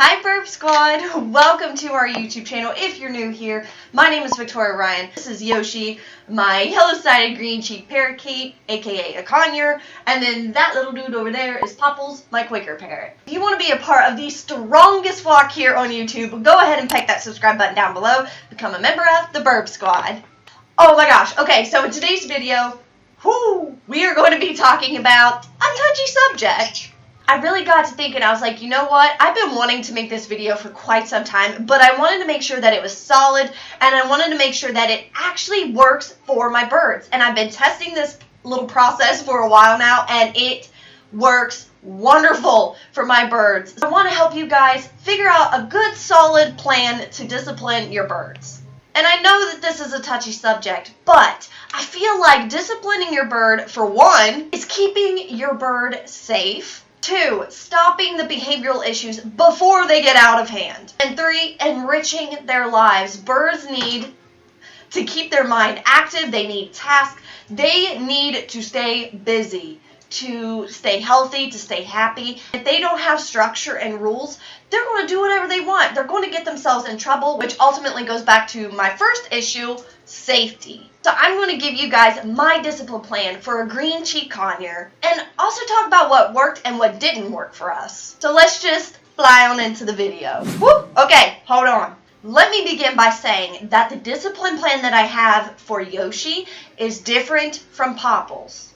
Hi Burb Squad! Welcome to our YouTube channel. If you're new here, my name is Victoria Ryan. This is Yoshi, my yellow-sided green-cheeked parakeet, aka a conure, and then that little dude over there is Popples, my Quaker parrot. If you want to be a part of the strongest flock here on YouTube, go ahead and peck that subscribe button down below. Become a member of the Burb Squad. Oh my gosh, okay, so in today's video, we are going to be talking about a touchy subject. I really got to thinking, I was like, you know what, I've been wanting to make this video for quite some time, but I wanted to make sure that it was solid, and I wanted to make sure that it actually works for my birds. And I've been testing this little process for a while now, and it works wonderful for my birds. I want to help you guys figure out a good, solid plan to discipline your birds. And I know that this is a touchy subject, but I feel like disciplining your bird, for one, is keeping your bird safe. 2, stopping the behavioral issues before they get out of hand. And 3, enriching their lives. Birds need to keep their mind active. They need tasks. They need to stay busy, to stay healthy, to stay happy. If they don't have structure and rules, they're going to do whatever they want. They're going to get themselves in trouble, which ultimately goes back to my first issue, safety. So I'm going to give you guys my discipline plan for a green cheek conure and also talk about what worked and what didn't work for us. So let's just fly on into the video. Woo! Okay, hold on. Let me begin by saying that the discipline plan that I have for Yoshi is different from Popples.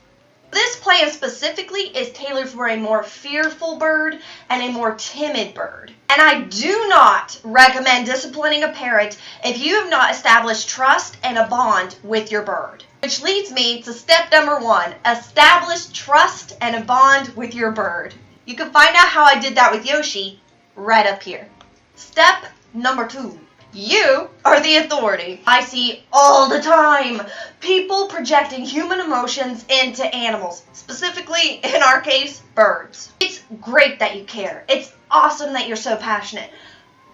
This plan specifically is tailored for a more fearful bird and a more timid bird. And I do not recommend disciplining a parrot if you have not established trust and a bond with your bird. Which leads me to step number 1, establish trust and a bond with your bird. You can find out how I did that with Yoshi right up here. Step number 2. You are the authority. I see all the time people projecting human emotions into animals, specifically, in our case, birds. It's great that you care. It's awesome that you're so passionate.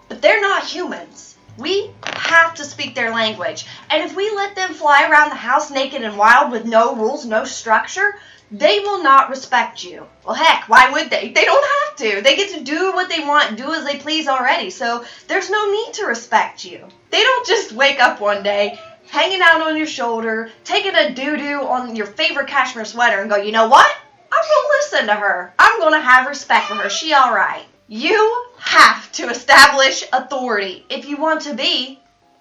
But they're not humans. We have to speak their language. And if we let them fly around the house naked and wild with no rules, no structure, they will not respect you. Well, heck, why would they? They don't have to. They get to do what they want, do as they please already, so there's no need to respect you. They don't just wake up one day, hanging out on your shoulder, taking a doo-doo on your favorite cashmere sweater and go, you know what? I'm going to listen to her. I'm going to have respect for her. She all right. You have to establish authority if you want to be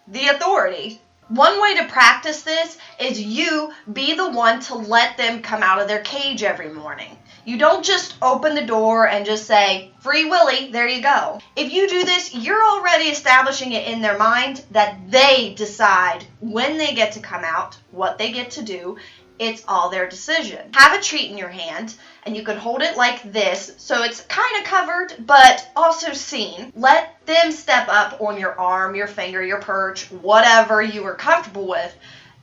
the authority. One way to practice this is you be the one to let them come out of their cage every morning. You don't just open the door and just say, Free Willy, there you go. If you do this, you're already establishing it in their mind that they decide when they get to come out, what they get to do. It's all their decision. Have a treat in your hand, and you can hold it like this, so it's kind of covered, but also seen. Let them step up on your arm, your finger, your perch, whatever you are comfortable with,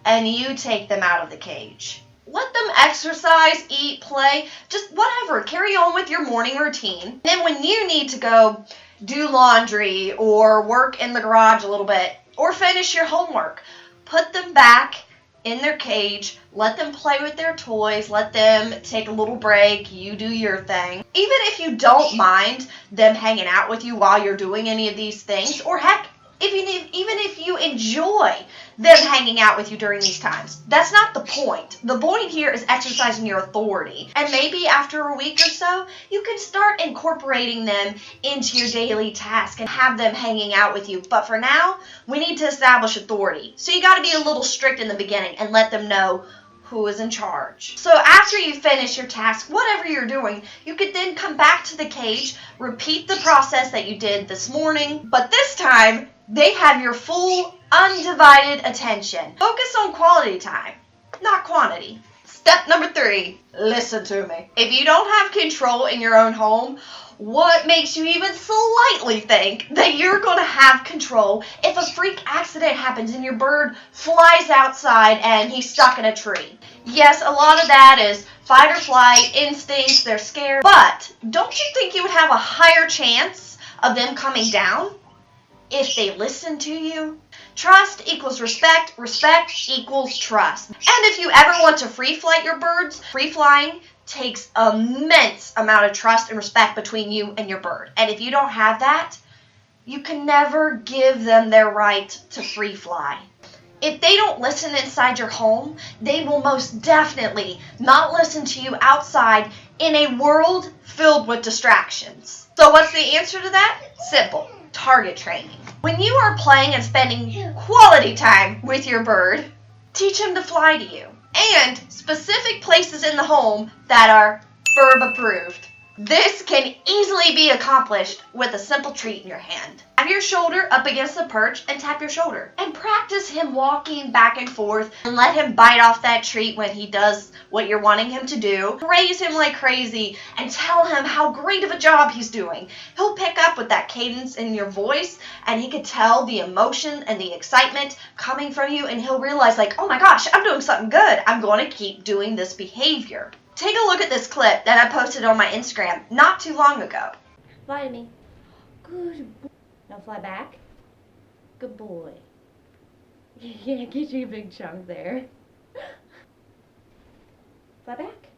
and you take them out of the cage. Let them exercise, eat, play, just whatever. Carry on with your morning routine. Then when you need to go do laundry or work in the garage a little bit or finish your homework, put them back in their cage, let them play with their toys, let them take a little break, you do your thing. Even if you don't mind them hanging out with you while you're doing any of these things, or heck, even if you enjoy them hanging out with you during these times, that's not the point. The point here is exercising your authority. And maybe after a week or so, you can start incorporating them into your daily task and have them hanging out with you. But for now, we need to establish authority. So you got to be a little strict in the beginning and let them know who is in charge. So after you finish your task, whatever you're doing, you could then come back to the cage, repeat the process that you did this morning, but this time, they have your full, undivided attention. Focus on quality time, not quantity. Step number 3, listen to me. If you don't have control in your own home, what makes you even slightly think that you're going to have control if a freak accident happens and your bird flies outside and he's stuck in a tree? Yes, a lot of that is fight or flight, instincts, they're scared, but don't you think you would have a higher chance of them coming down if they listen to you? Trust equals respect, respect equals trust. And if you ever want to free flight your birds, free flying takes immense amount of trust and respect between you and your bird. And if you don't have that, you can never give them their right to free fly. If they don't listen inside your home, they will most definitely not listen to you outside in a world filled with distractions. So what's the answer to that? Simple. Target training. When you are playing and spending quality time with your bird, teach him to fly to you. And specific places in the home that are birb approved. This can easily be accomplished with a simple treat in your hand. Have your shoulder up against the perch and tap your shoulder. And practice him walking back and forth and let him bite off that treat when he does what you're wanting him to do. Praise him like crazy and tell him how great of a job he's doing. He'll pick up with that cadence in your voice and he could tell the emotion and the excitement coming from you, and he'll realize like, oh my gosh, I'm doing something good. I'm going to keep doing this behavior. Take a look at this clip that I posted on my Instagram not too long ago. Fly to me. Good boy. Now fly back. Good boy. Yeah, get you a big chunk there. Fly back.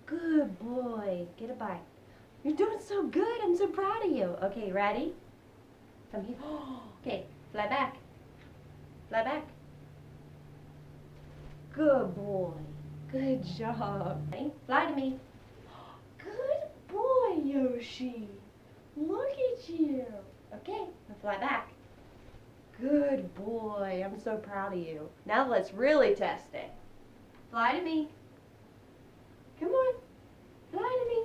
Good boy. Get a bite. You're doing so good. I'm so proud of you. Okay, ready? Come here. Okay, fly back. Fly back. Good boy. Good job. Okay, fly to me. Good boy, Yoshi. Look at you. Okay, now fly back. Good boy. I'm so proud of you. Now let's really test it. Fly to me. Come on. Fly to me.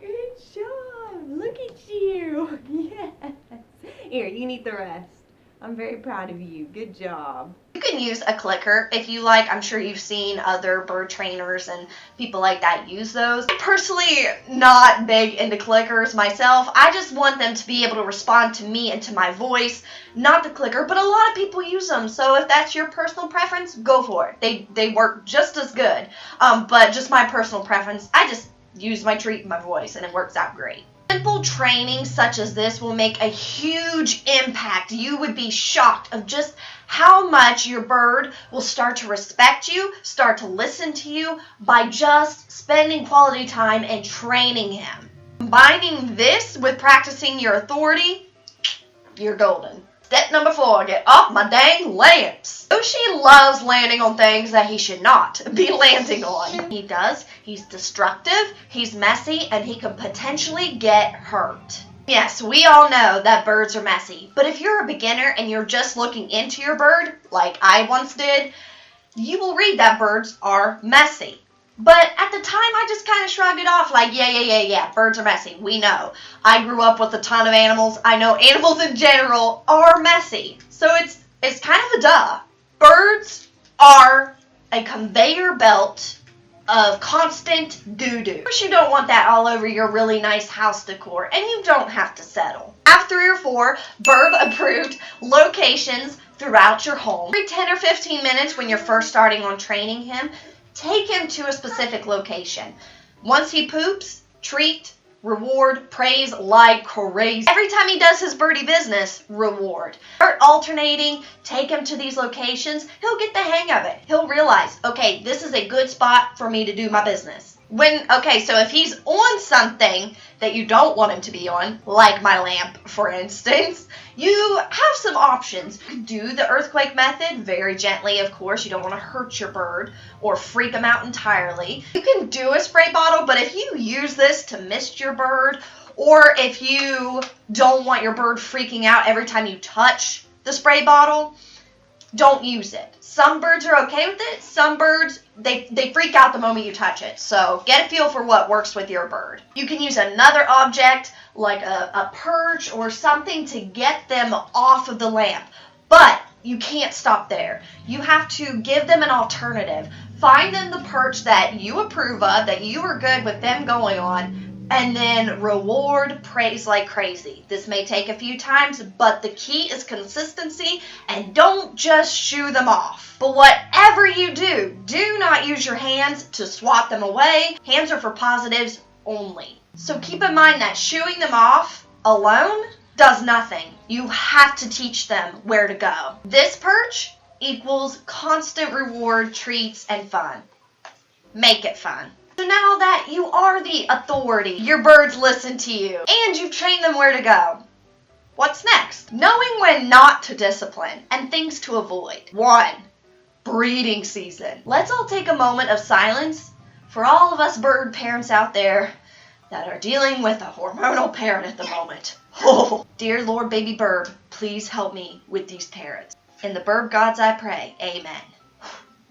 Good job. Look at you. Yes. Here, you need the rest. I'm very proud of you. Good job. You can use a clicker if you like. I'm sure you've seen other bird trainers and people like that use those. I'm personally not big into clickers myself. I just want them to be able to respond to me and to my voice, not the clicker, but a lot of people use them. So if that's your personal preference, go for it. They work just as good. But just my personal preference, I just use my treat and my voice and it works out great. Simple training such as this will make a huge impact. You would be shocked of just how much your bird will start to respect you, start to listen to you by just spending quality time and training him. Combining this with practicing your authority, you're golden. Step number 4, get off my dang lamps. Yoshi loves landing on things that he should not be landing on. He does. He's destructive, he's messy, and he can potentially get hurt. Yes, we all know that birds are messy, but if you're a beginner and you're just looking into your bird, like I once did, you will read that birds are messy. But at the time, I just kind of shrugged it off like, yeah, birds are messy. We know. I grew up with a ton of animals. I know animals in general are messy. So it's kind of a duh. Birds are a conveyor belt of constant doo-doo. Of course, you don't want that all over your really nice house decor, and you don't have to settle. Have 3 or 4 birb-approved locations throughout your home. Every 10 or 15 minutes when you're first starting on training him, take him to a specific location. Once he poops, treat, reward, praise like crazy. Every time he does his birdie business, reward. Start alternating, take him to these locations. He'll get the hang of it. He'll realize, okay, this is a good spot for me to do my business. So if he's on something that you don't want him to be on, like my lamp, for instance, you have some options. You can do the earthquake method very gently, of course. You don't want to hurt your bird or freak them out entirely. You can do a spray bottle, but if you use this to mist your bird, or if you don't want your bird freaking out every time you touch the spray bottle, don't use it. Some birds are okay with it. Some birds, they freak out the moment you touch it. So get a feel for what works with your bird. You can use another object like a perch or something to get them off of the lamp. But you can't stop there. You have to give them an alternative. Find them the perch that you approve of, that you are good with them going on, and then reward, praise like crazy. This may take a few times, but the key is consistency, and don't just shoo them off. But whatever you do, do not use your hands to swat them away. Hands are for positives only. So keep in mind that shooing them off alone does nothing. You have to teach them where to go. This perch equals constant reward, treats, and fun. Make it fun. So now that you are the authority, your birds listen to you, and you've trained them where to go, what's next? Knowing when not to discipline and things to avoid. 1. Breeding season. Let's all take a moment of silence for all of us bird parents out there that are dealing with a hormonal parrot at the moment. Oh, dear Lord, baby bird, please help me with these parrots. In the bird gods I pray, amen.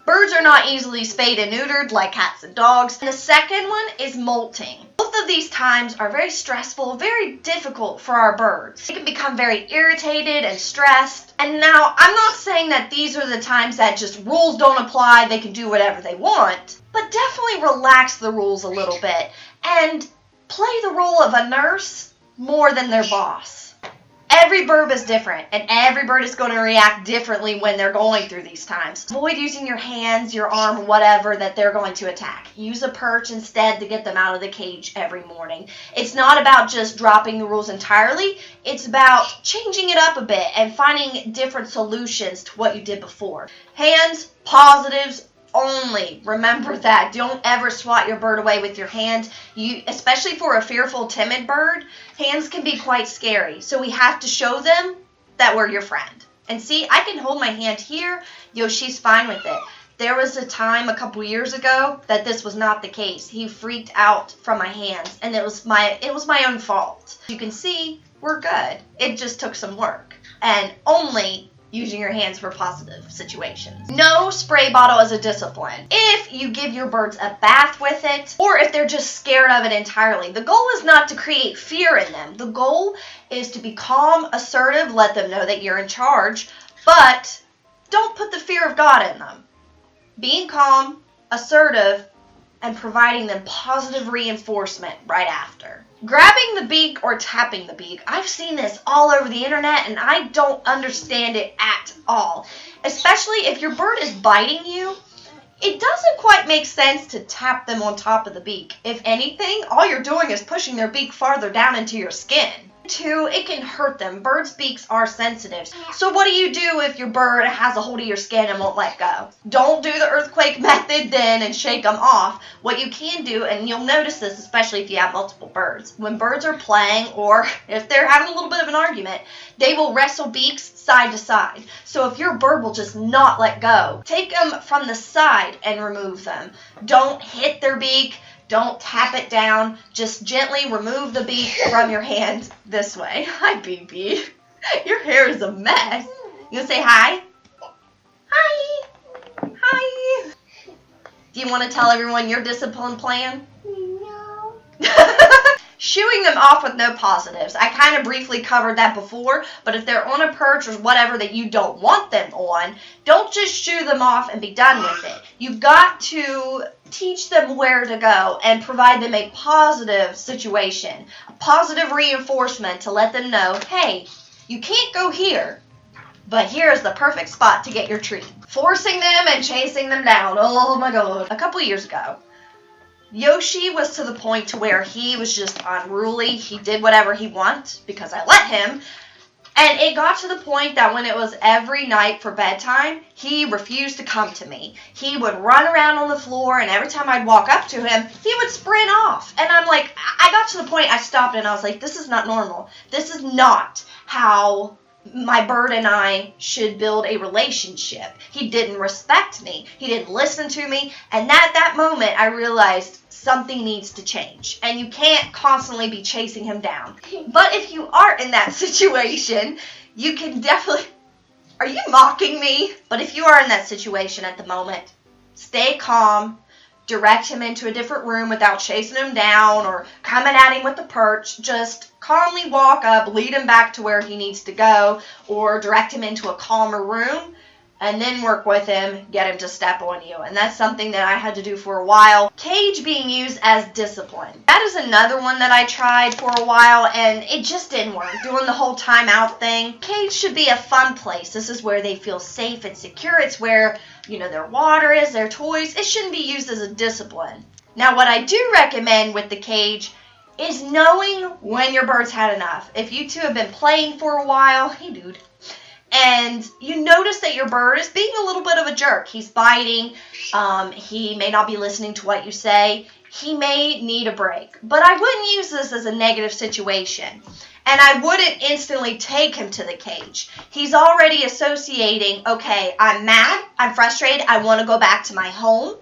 Birds are not easily spayed and neutered like cats and dogs. And the second one is molting. Both of these times are very stressful, very difficult for our birds. They can become very irritated and stressed. And now, I'm not saying that these are the times that just rules don't apply, they can do whatever they want, but definitely relax the rules a little bit and play the role of a nurse more than their boss. Every bird is different, and every bird is going to react differently when they're going through these times. Avoid using your hands, your arm, whatever that they're going to attack. Use a perch instead to get them out of the cage every morning. It's not about just dropping the rules entirely. It's about changing it up a bit and finding different solutions to what you did before. Hands, positives, only. Remember that. Don't ever swat your bird away with your hand. Especially for a fearful, timid bird, hands can be quite scary. So we have to show them that we're your friend. And see, I can hold my hand here. Yoshi's fine with it. There was a time a couple years ago that this was not the case. He freaked out from my hands, and it was my own fault. You can see, we're good. It just took some work. And only using your hands for positive situations. No spray bottle as a discipline. If you give your birds a bath with it, or if they're just scared of it entirely, the goal is not to create fear in them. The goal is to be calm, assertive, let them know that you're in charge, but don't put the fear of God in them. Being calm, assertive, and providing them positive reinforcement right after. Grabbing the beak or tapping the beak. I've seen this all over the internet and I don't understand it at all. Especially if your bird is biting you, it doesn't quite make sense to tap them on top of the beak. If anything, all you're doing is pushing their beak farther down into your skin. 2, it can hurt them. Birds' beaks are sensitive. So what do you do if your bird has a hold of your skin and won't let go? Don't do the earthquake method then and shake them off. What you can do, and you'll notice this especially if you have multiple birds, when birds are playing or if they're having a little bit of an argument, they will wrestle beaks side to side. So if your bird will just not let go, take them from the side and remove them. Don't hit their beak. Don't tap it down. Just gently remove the beak from your hand this way. Hi, BB. Your hair is a mess. You gonna say hi? Hi. Hi. Do you want to tell everyone your discipline plan? No. Shooing them off with no positives. I kind of briefly covered that before, but if they're on a perch or whatever that you don't want them on, don't just shoo them off and be done with it. You've got to teach them where to go and provide them a positive situation, a positive reinforcement to let them know, hey, you can't go here, but here is the perfect spot to get your treat. Forcing them and chasing them down. Oh my God. A couple years ago, Yoshi was to the point to where he was just unruly. He did whatever he wanted because I let him. And it got to the point that when it was every night for bedtime, he refused to come to me. He would run around on the floor, and every time I'd walk up to him, he would sprint off. And I'm like, I got to the point I stopped and I was like, this is not normal. This is not how my bird and I should build a relationship. He didn't respect me. He didn't listen to me. And at that moment, I realized something needs to change. And you can't constantly be chasing him down. But if you are in that situation, you can definitely... Are you mocking me? But if you are in that situation at the moment, stay calm. Direct him into a different room without chasing him down or coming at him with the perch. Just calmly walk up, lead him back to where he needs to go, or direct him into a calmer room, and then work with him, get him to step on you. And that's something that I had to do for a while. Cage being used as discipline. That is another one that I tried for a while, and it just didn't work. Doing the whole timeout thing. Cage should be a fun place. This is where they feel safe and secure. It's where, their water is, their toys. It shouldn't be used as a discipline. Now, what I do recommend with the cage is knowing when your bird's had enough. If you two have been playing for a while, hey dude, and you notice that your bird is being a little bit of a jerk. He's biting. He may not be listening to what you say. he may need a break. But I wouldn't use this as a negative situation. And I wouldn't instantly take him to the cage. He's already associating, okay, I'm mad, I'm frustrated, I want to go back to my home.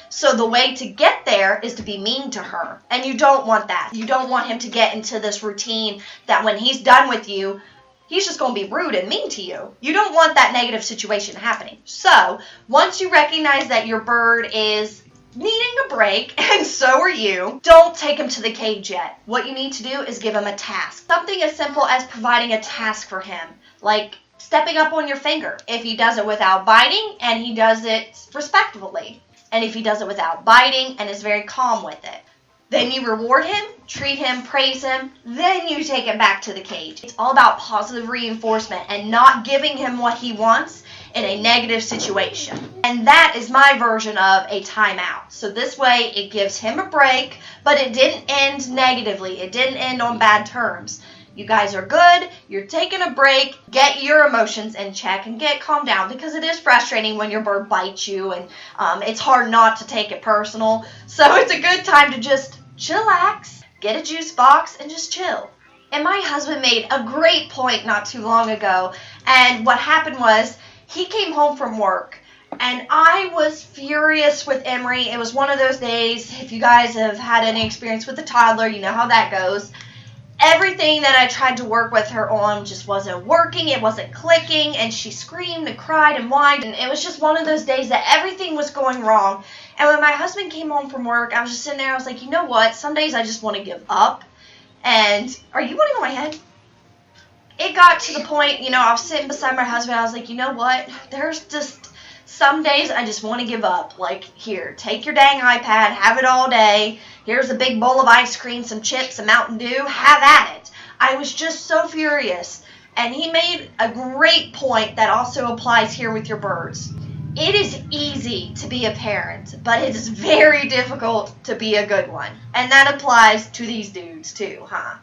So the way to get there is to be mean to her. And you don't want that. You don't want him to get into this routine that when he's done with you, he's just going to be rude and mean to you. You don't want that negative situation happening. So once you recognize that your bird is needing a break, and so are you, don't take him to the cage yet. What you need to do is give him a task. Something as simple as providing a task for him, like stepping up on your finger. If he does it without biting and he does it respectfully, and if he does it without biting and is very calm with it, then you reward him, treat him, praise him, then you take him back to the cage. It's all about positive reinforcement and not giving him what he wants in a negative situation. And that is my version of a timeout. So this way it gives him a break, but it didn't end negatively. It didn't end on bad terms. You guys are good, you're taking a break, get your emotions in check and get calmed down, because it is frustrating when your bird bites you, and it's hard not to take it personal. So it's a good time to just chillax, get a juice box, and just chill. And my husband made a great point not too long ago, and what happened was he came home from work, and I was furious with Emery. It was one of those days, if you guys have had any experience with a toddler, you know how that goes. Everything that I tried to work with her on just wasn't working, it wasn't clicking, and she screamed and cried and whined, and it was just one of those days that everything was going wrong. And when my husband came home from work, I was just sitting there, I was like, you know what, some days I just want to give up. And, are you wanting on my head? It got to the point, I was sitting beside my husband, I was like, you know what, there's just some days I just want to give up. Like, here, take your dang iPad, have it all day. Here's a big bowl of ice cream, some chips, some Mountain Dew. Have at it. I was just so furious. And he made a great point that also applies here with your birds. It is easy to be a parent, but it is very difficult to be a good one. And that applies to these dudes too, huh?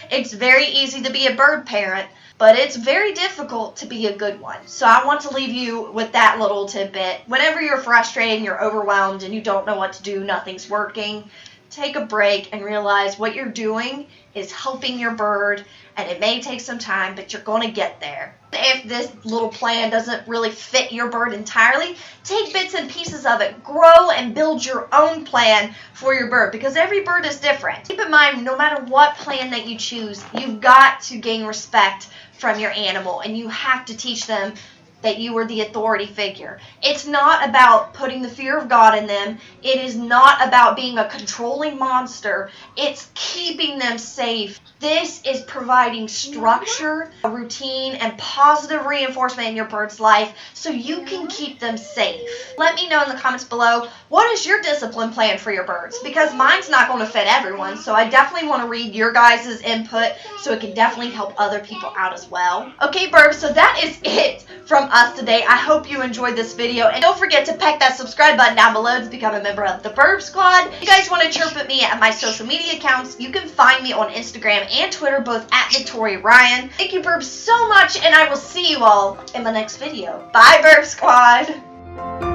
It's very easy to be a bird parent, but it's very difficult to be a good one. So I want to leave you with that little tidbit. Whenever you're frustrated and you're overwhelmed and you don't know what to do, nothing's working, take a break and realize what you're doing is helping your bird, and it may take some time, but you're going to get there. If this little plan doesn't really fit your bird entirely, take bits and pieces of it, grow and build your own plan for your bird, because every bird is different. Keep in mind, no matter what plan that you choose, you've got to gain respect from your animal, and you have to teach them that you are the authority figure. It's not about putting the fear of God in them. It is not about being a controlling monster. It's keeping them safe. This is providing structure, a routine, and positive reinforcement in your bird's life so you can keep them safe. Let me know in the comments below, what is your discipline plan for your birds? Because mine's not going to fit everyone, so I definitely want to read your guys' input so it can definitely help other people out as well. Okay, Birbs, so that is it from us today. I hope you enjoyed this video, and don't forget to peck that subscribe button down below to become a member of the Birb Squad. If you guys want to chirp at me at my social media accounts, you can find me on Instagram and Twitter, both at Victoria Ryann. Thank you, Birbs, so much, and I will see you all in my next video. Bye, Birb Squad!